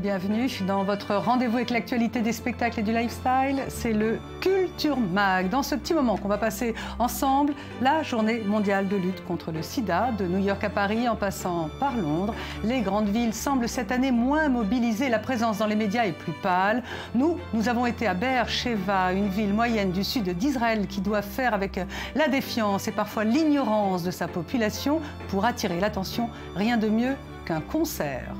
bienvenue dans votre rendez-vous avec l'actualité des spectacles et du lifestyle. C'est le Culture Mag. Dans ce petit moment qu'on va passer ensemble, la journée mondiale de lutte contre le sida, de New York à Paris en passant par Londres. Les grandes villes semblent cette année moins mobilisées, la présence dans les médias est plus pâle. Nous avons été à Be'er-Sheva, une ville moyenne du sud d'Israël qui doit faire avec la défiance et parfois l'ignorance de sa population pour attirer l'attention. Rien de mieux qu'un concert.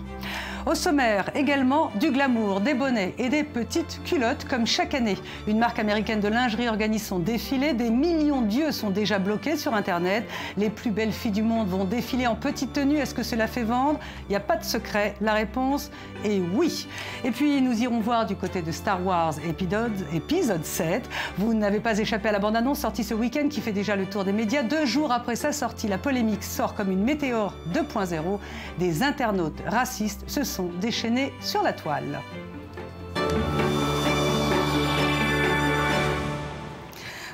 Au sommaire, également du glamour, des bonnets et des petites culottes comme chaque année. Une marque américaine de lingerie organise son défilé. Des millions d'yeux sont déjà bloqués sur Internet. Les plus belles filles du monde vont défiler en petite tenue. Est-ce que cela fait vendre? Il n'y a pas de secret. La réponse est oui. Et puis, nous irons voir du côté de Star Wars épisode 7. Vous n'avez pas échappé à la bande-annonce sortie ce week-end qui fait déjà le tour des médias. 2 jours après sa sortie, la polémique sort comme une météore 2.0. Des internautes racistes se sont déchaînés sur la toile.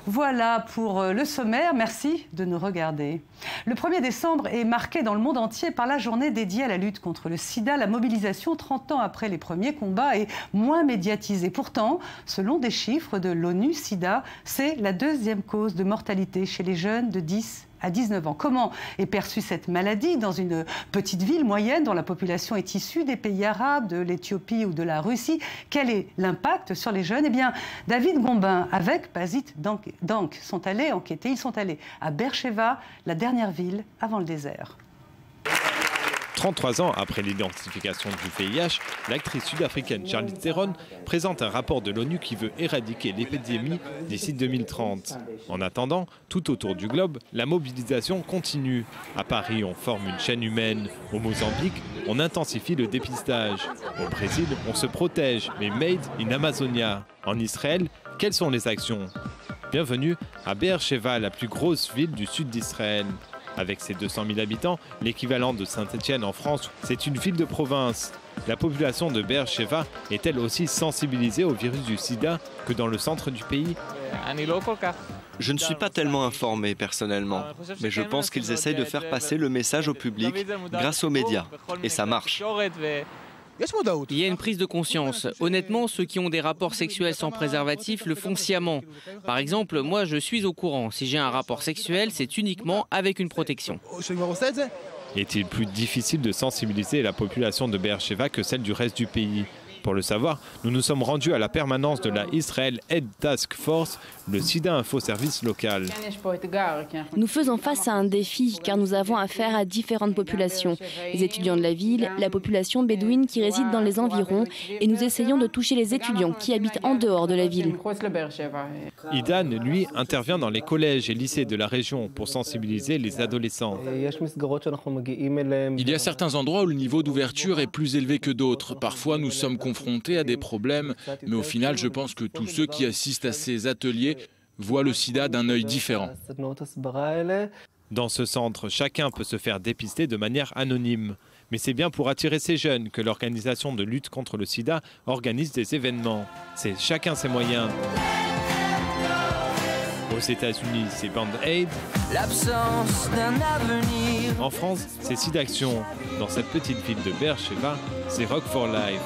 Voilà pour le sommaire. Merci de nous regarder. Le 1er décembre est marqué dans le monde entier par la journée dédiée à la lutte contre le sida. La mobilisation, 30 ans après les premiers combats, est moins médiatisée. Pourtant, selon des chiffres de l'ONU SIDA, c'est la 2e cause de mortalité chez les jeunes de 10 à 19 ans. Comment est perçue cette maladie dans une petite ville moyenne dont la population est issue des pays arabes, de l'Éthiopie ou de la Russie? Quel est l'impact sur les jeunes? Eh bien, David Gombin avec Pazit Dank sont allés enquêter. Ils sont allés à Be'er-Sheva, la dernière ville avant le désert. 33 ans après l'identification du VIH, l'actrice sud-africaine Charlize Theron présente un rapport de l'ONU qui veut éradiquer l'épidémie d'ici 2030. En attendant, tout autour du globe, la mobilisation continue. À Paris, on forme une chaîne humaine. Au Mozambique, on intensifie le dépistage. Au Brésil, on se protège, mais made in Amazonia. En Israël, quelles sont les actions? Bienvenue à Be'er-Sheva, la plus grosse ville du sud d'Israël. Avec ses 200 000 habitants, l'équivalent de Saint-Étienne en France, c'est une ville de province. La population de Be'er-Sheva est elle aussi sensibilisée au virus du sida que dans le centre du pays? Je ne suis pas tellement informé personnellement, mais je pense qu'ils essayent de faire passer le message au public grâce aux médias. Et ça marche. Il y a une prise de conscience. Honnêtement, ceux qui ont des rapports sexuels sans préservatif le font sciemment. Par exemple, moi, je suis au courant. Si j'ai un rapport sexuel, c'est uniquement avec une protection. Est-il plus difficile de sensibiliser la population de Be'er-Sheva que celle du reste du pays? Pour le savoir, nous nous sommes rendus à la permanence de la Israel Aid Task Force, le Sida Info Service local. Nous faisons face à un défi car nous avons affaire à différentes populations. Les étudiants de la ville, la population bédouine qui réside dans les environs et nous essayons de toucher les étudiants qui habitent en dehors de la ville. Idan, lui, intervient dans les collèges et lycées de la région pour sensibiliser les adolescents. Il y a certains endroits où le niveau d'ouverture est plus élevé que d'autres. Parfois, nous sommes confrontés à des problèmes, mais au final, je pense que tous ceux qui assistent à ces ateliers voient le sida d'un œil différent. Dans ce centre, chacun peut se faire dépister de manière anonyme. Mais c'est bien pour attirer ces jeunes que l'organisation de lutte contre le sida organise des événements. C'est chacun ses moyens. Aux États-Unis, c'est Band Aid. L'absence d'un avenir. En France, c'est SIDAction. Dans cette petite ville de Be'er-Sheva, c'est Rock for Life.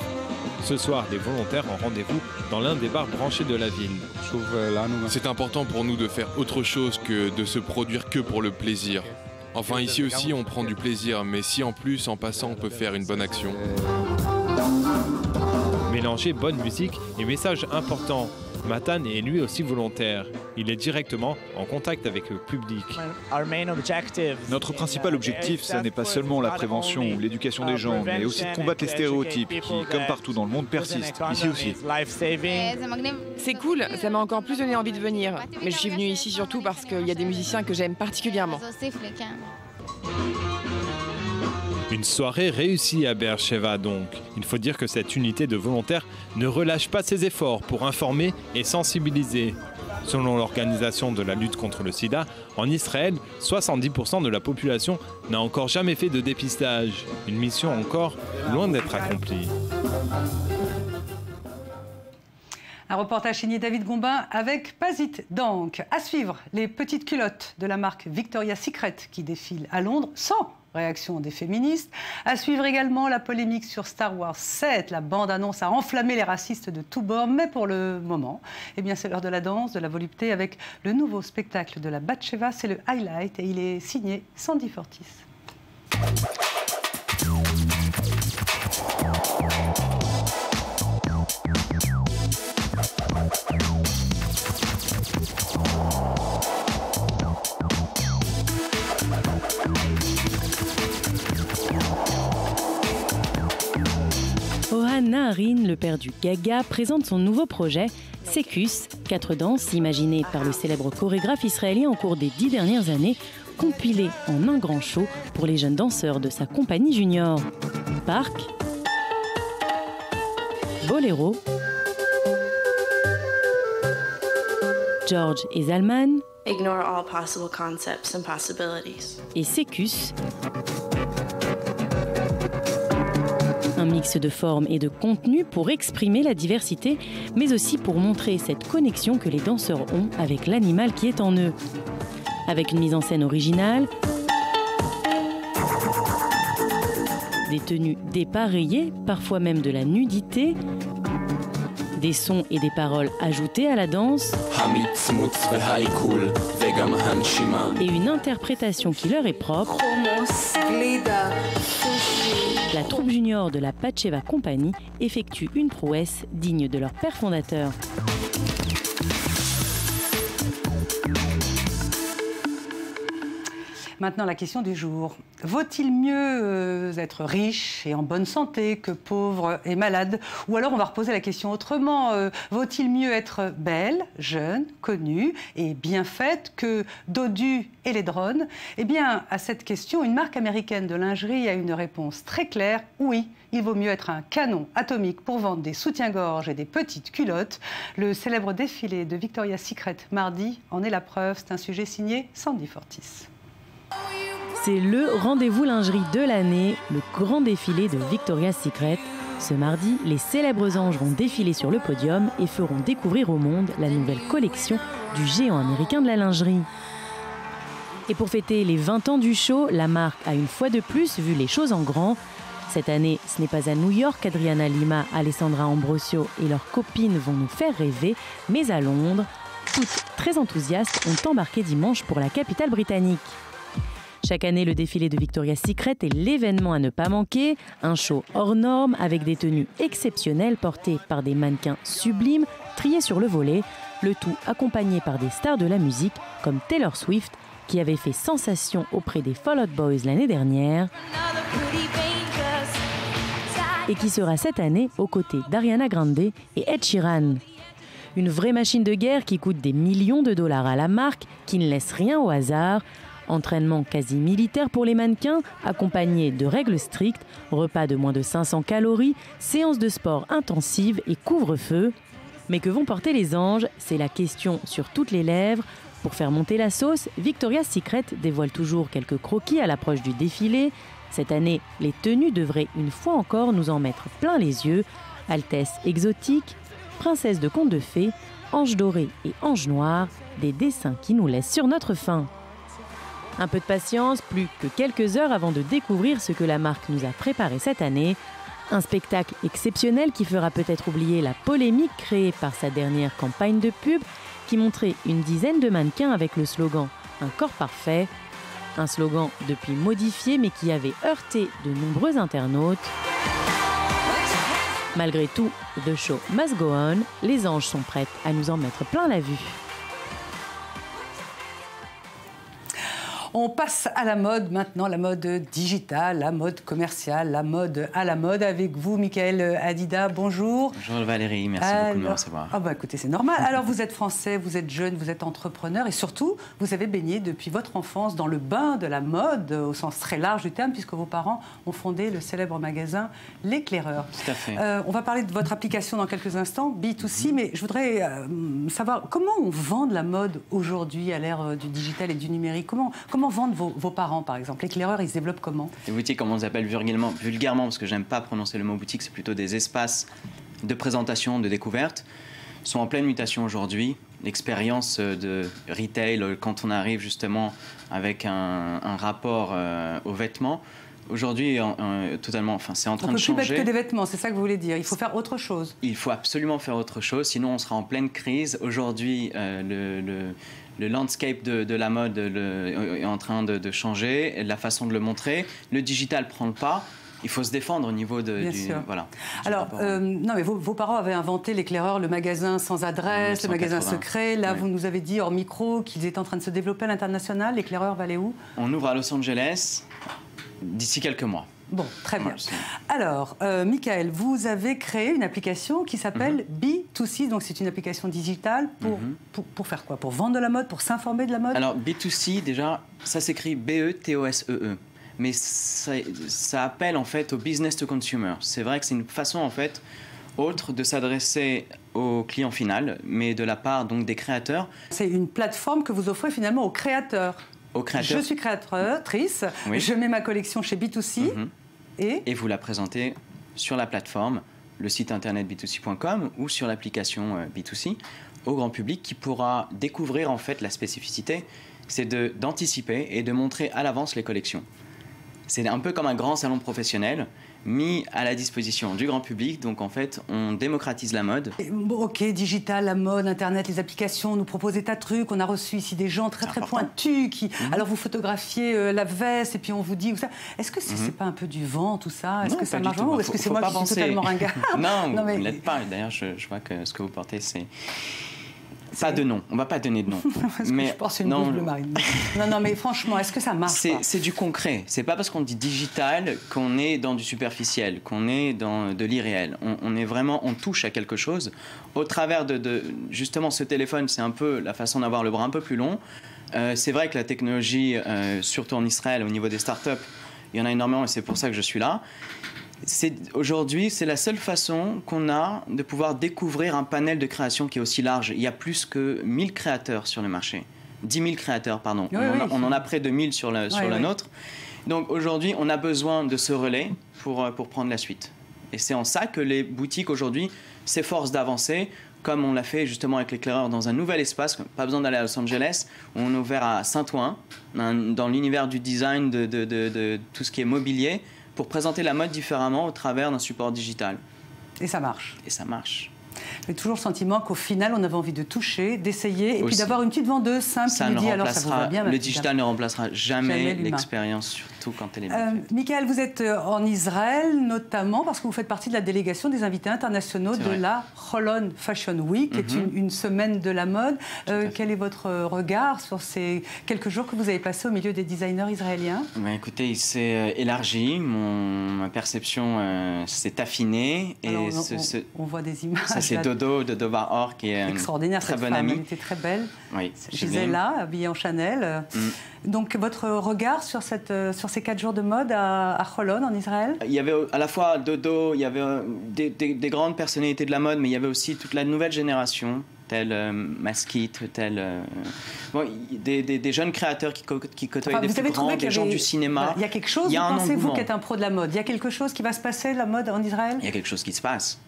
Ce soir, des volontaires ont rendez-vous dans l'un des bars branchés de la ville. C'est important pour nous de faire autre chose que de se produire que pour le plaisir. Enfin, ici aussi, on prend du plaisir, mais si en plus, en passant, on peut faire une bonne action. Mélanger bonne musique et messages importants. Matan est lui aussi volontaire. Il est directement en contact avec le public. Notre principal objectif, ce n'est pas seulement la prévention ou l'éducation des gens, mais aussi de combattre les stéréotypes qui, comme partout dans le monde, persistent, ici aussi. C'est cool, ça m'a encore plus donné envie de venir. Mais je suis venue ici surtout parce qu'il y a des musiciens que j'aime particulièrement. Une soirée réussie à Be'er-Sheva donc. Il faut dire que cette unité de volontaires ne relâche pas ses efforts pour informer et sensibiliser. Selon l'organisation de la lutte contre le sida, en Israël, 70% de la population n'a encore jamais fait de dépistage. Une mission encore loin d'être accomplie. Un reportage signé David Gombin avec Pazit Dank. À suivre, les petites culottes de la marque Victoria's Secret qui défilent à Londres sans réaction des féministes. À suivre également la polémique sur Star Wars 7. La bande-annonce a enflammé les racistes de tous bords, mais pour le moment, eh bien, c'est l'heure de la danse, de la volupté avec le nouveau spectacle de la Batsheva. C'est le highlight et il est signé Sandy Fortis. Ohad Naharin, le père du Gaga, présente son nouveau projet, Sekus, 4 danses imaginées par le célèbre chorégraphe israélien au cours des 10 dernières années, compilées en un grand show pour les jeunes danseurs de sa compagnie junior. Park, Bolero, George et Zalman, Ignore all possible concepts and possibilities. Et Sekus, un mix de formes et de contenu pour exprimer la diversité, mais aussi pour montrer cette connexion que les danseurs ont avec l'animal qui est en eux. Avec une mise en scène originale, des tenues dépareillées, parfois même de la nudité, des sons et des paroles ajoutés à la danse, et une interprétation qui leur est propre. La troupe junior de la Batsheva Company effectue une prouesse digne de leur père fondateur. Maintenant, la question du jour. Vaut-il mieux être riche et en bonne santé que pauvre et malade? Ou alors, on va reposer la question autrement. Vaut-il mieux être belle, jeune, connue et bien faite que dodue et laidronne? Eh bien, à cette question, une marque américaine de lingerie a une réponse très claire. Oui, il vaut mieux être un canon atomique pour vendre des soutiens-gorge et des petites culottes. Le célèbre défilé de Victoria's Secret mardi en est la preuve. C'est un sujet signé Sandy Fortis. C'est le rendez-vous lingerie de l'année, le grand défilé de Victoria's Secret. Ce mardi, les célèbres anges vont défiler sur le podium et feront découvrir au monde la nouvelle collection du géant américain de la lingerie. Et pour fêter les 20 ans du show, la marque a une fois de plus vu les choses en grand. Cette année, ce n'est pas à New York qu'Adriana Lima, Alessandra Ambrosio et leurs copines vont nous faire rêver, mais à Londres. Toutes très enthousiastes ont embarqué dimanche pour la capitale britannique. Chaque année, le défilé de Victoria's Secret est l'événement à ne pas manquer. Un show hors norme avec des tenues exceptionnelles portées par des mannequins sublimes triés sur le volet. Le tout accompagné par des stars de la musique comme Taylor Swift qui avait fait sensation auprès des Fall Out Boys l'année dernière et qui sera cette année aux côtés d'Ariana Grande et Ed Sheeran. Une vraie machine de guerre qui coûte des millions de dollars à la marque, qui ne laisse rien au hasard. Entraînement quasi militaire pour les mannequins, accompagné de règles strictes, repas de moins de 500 calories, séances de sport intensives et couvre-feu. Mais que vont porter les anges? C'est la question sur toutes les lèvres. Pour faire monter la sauce, Victoria's Secret dévoile toujours quelques croquis à l'approche du défilé. Cette année, les tenues devraient une fois encore nous en mettre plein les yeux. Altesse exotique, princesse de contes de fées, ange doré et ange noir, des dessins qui nous laissent sur notre faim. Un peu de patience, plus que quelques heures avant de découvrir ce que la marque nous a préparé cette année. Un spectacle exceptionnel qui fera peut-être oublier la polémique créée par sa dernière campagne de pub qui montrait une dizaine de mannequins avec le slogan « Un corps parfait ». Un slogan depuis modifié mais qui avait heurté de nombreux internautes. Malgré tout, the show must go on, les anges sont prêtes à nous en mettre plein la vue. On passe à la mode maintenant, la mode digitale, la mode commerciale, la mode à la mode. Avec vous, Michael Hadida, bonjour. Bonjour Valérie, merci beaucoup de me recevoir. Ah bah écoutez, c'est normal. Alors vous êtes français, vous êtes jeune, vous êtes entrepreneur et surtout, vous avez baigné depuis votre enfance dans le bain de la mode au sens très large du terme puisque vos parents ont fondé le célèbre magasin L'Éclaireur. Tout à fait. On va parler de votre application dans quelques instants, B2C, mais je voudrais savoir comment on vend de la mode aujourd'hui à l'ère du digital et du numérique. Comment vendent vos parents, par exemple? L'Éclaireur, ils se développent comment? Les boutiques, comme on les appelle vulgairement, parce que j'aime pas prononcer le mot boutique, c'est plutôt des espaces de présentation, de découverte, sont en pleine mutation aujourd'hui. l'expérience de retail quand on arrive justement avec un rapport aux vêtements. Aujourd'hui, totalement, enfin, c'est en train de changer. On ne peut plus mettre que des vêtements, c'est ça que vous voulez dire. Il faut faire autre chose. Il faut absolument faire autre chose, sinon on sera en pleine crise. Aujourd'hui, le landscape de la mode est en train de changer, la façon de le montrer. Le digital prend le pas. Il faut se défendre au niveau de... Voilà. Alors, non, mais vos parents avaient inventé l'éclaireur, le magasin sans adresse, le magasin secret. Là, vous nous avez dit hors micro qu'ils étaient en train de se développer à l'international. L'éclaireur va aller où? On ouvre à Los Angeles d'ici quelques mois. Bon, très bien. Alors, Michael, vous avez créé une application qui s'appelle B2C, donc c'est une application digitale pour faire quoi? Pour vendre de la mode, pour s'informer de la mode? Alors, B2C, déjà, ça s'écrit B-E-T-O-S-E-E. Mais ça appelle en fait au business to consumer. C'est vrai que c'est une façon en fait autre de s'adresser au client final, mais de la part donc des créateurs. C'est une plateforme que vous offrez finalement aux créateurs. Aux créateurs. Je suis créatrice, je mets ma collection chez B2C et vous la présentez sur la plateforme, le site internet b2c.com ou sur l'application B2C au grand public qui pourra découvrir en fait la spécificité, c'est d'anticiper et de montrer à l'avance les collections. C'est un peu comme un grand salon professionnel mis à la disposition du grand public. Donc, en fait, on démocratise la mode. Ok, digital, la mode, Internet, les applications, nous propose des tas de trucs. On a reçu ici des gens très pointus qui... Alors, vous photographiez la veste et puis on vous dit... Est-ce que c'est pas un peu du vent, tout ça? Est-ce que ça marche vraiment? Ou est-ce que c'est moi qui suis totalement ringard? Non, vous ne l'êtes pas. D'ailleurs, je vois que ce que vous portez, c'est... Pas de nom, on ne va pas donner de nom. Mais je pense une double marine. Non, mais franchement, est-ce que ça marche? C'est du concret. C'est pas parce qu'on dit digital qu'on est dans du superficiel, qu'on est dans de l'irréel. On est vraiment, on touche à quelque chose. Au travers justement ce téléphone, c'est un peu la façon d'avoir le bras un peu plus long. C'est vrai que la technologie, surtout en Israël, au niveau des startups, il y en a énormément et c'est pour ça que je suis là. Aujourd'hui, c'est la seule façon qu'on a de pouvoir découvrir un panel de création qui est aussi large. Il y a plus que 1000 créateurs sur le marché. 10 000 créateurs, pardon. On en a près de 1000 sur la nôtre. Donc aujourd'hui, on a besoin de ce relais pour prendre la suite. Et c'est en ça que les boutiques aujourd'hui s'efforcent d'avancer, comme on l'a fait justement avec l'éclaireur dans un nouvel espace. Pas besoin d'aller à Los Angeles. On a ouvert à Saint-Ouen, dans l'univers du design, de tout ce qui est mobilier, pour présenter la mode différemment au travers d'un support digital. Et ça marche. Et ça marche. Mais toujours le sentiment qu'au final, on avait envie de toucher, d'essayer, et puis d'avoir une petite vendeuse simple qui nous dit alors ça vous va bien. Le digital ne remplacera jamais l'expérience, surtout quand elle est bien faite. Michael, vous êtes en Israël notamment parce que vous faites partie de la délégation des invités internationaux de la Holon Fashion Week, qui est une semaine de la mode. Quel est votre regard sur ces quelques jours que vous avez passés au milieu des designers israéliens? Écoutez, il s'est élargi, ma perception s'est affinée. Alors, on voit des images. C'est Dodo de Dovar qui est extraordinaire, très cette bonne femme, amie. elle était très belle. Oui, Gisela, habillée en Chanel. Donc votre regard sur ces 4 jours de mode à Holon en Israël? Il y avait à la fois Dodo, il y avait des grandes personnalités de la mode, mais il y avait aussi toute la nouvelle génération, telle Maskit, des jeunes créateurs qui côtoient des plus grands, des gens du cinéma. Il y a quelque chose, vous pensez, vous qui êtes un pro de la mode, il y a quelque chose qui va se passer, la mode en Israël? Il y a quelque chose qui se passe.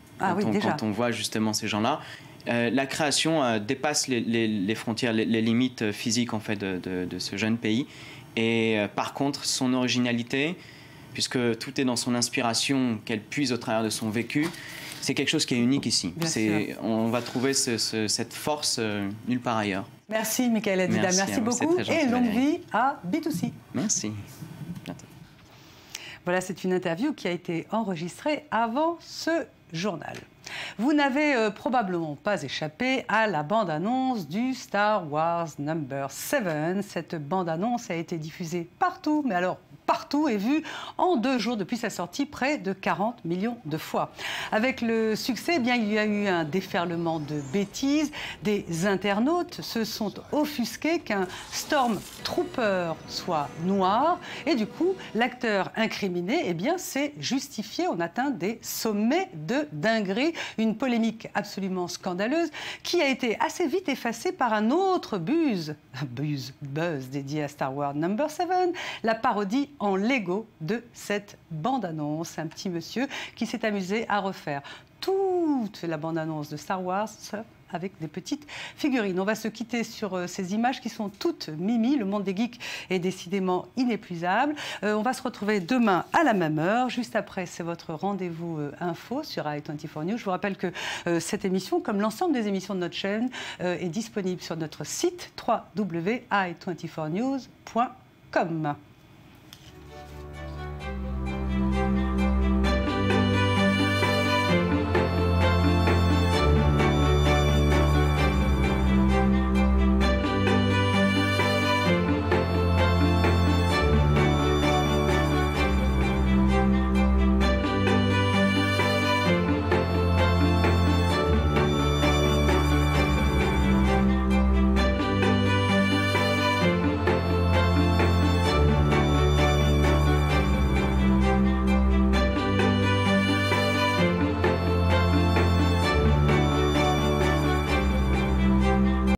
Déjà. Quand on voit justement ces gens-là, la création dépasse les frontières, les limites physiques en fait de ce jeune pays. Et par contre, son originalité, puisque tout est dans son inspiration qu'elle puise au travers de son vécu, c'est quelque chose qui est unique ici. On va trouver cette force nulle part ailleurs. Merci Michael Hadida, merci beaucoup et longue vie à B2C. Merci. Voilà, c'est une interview qui a été enregistrée avant ce journal. Vous n'avez probablement pas échappé à la bande-annonce du Star Wars No. 7. Cette bande-annonce a été diffusée partout, mais alors partout et vue en 2 jours depuis sa sortie près de 40 millions de fois. Avec le succès, il y a eu un déferlement de bêtises. Des internautes se sont offusqués qu'un Stormtrooper soit noir et du coup, l'acteur incriminé s'est justifié. On atteint des sommets de dinguerie. Une polémique absolument scandaleuse qui a été assez vite effacée par un autre buzz dédié à Star Wars No. 7, la parodie en Lego de cette bande-annonce. Un petit monsieur qui s'est amusé à refaire toute la bande-annonce de Star Wars avec des petites figurines. On va se quitter sur ces images qui sont toutes mimi. Le monde des geeks est décidément inépuisable. On va se retrouver demain à la même heure. Juste après, c'est votre rendez-vous info sur i24 News. Je vous rappelle que cette émission, comme l'ensemble des émissions de notre chaîne, est disponible sur notre site www.i24news.com.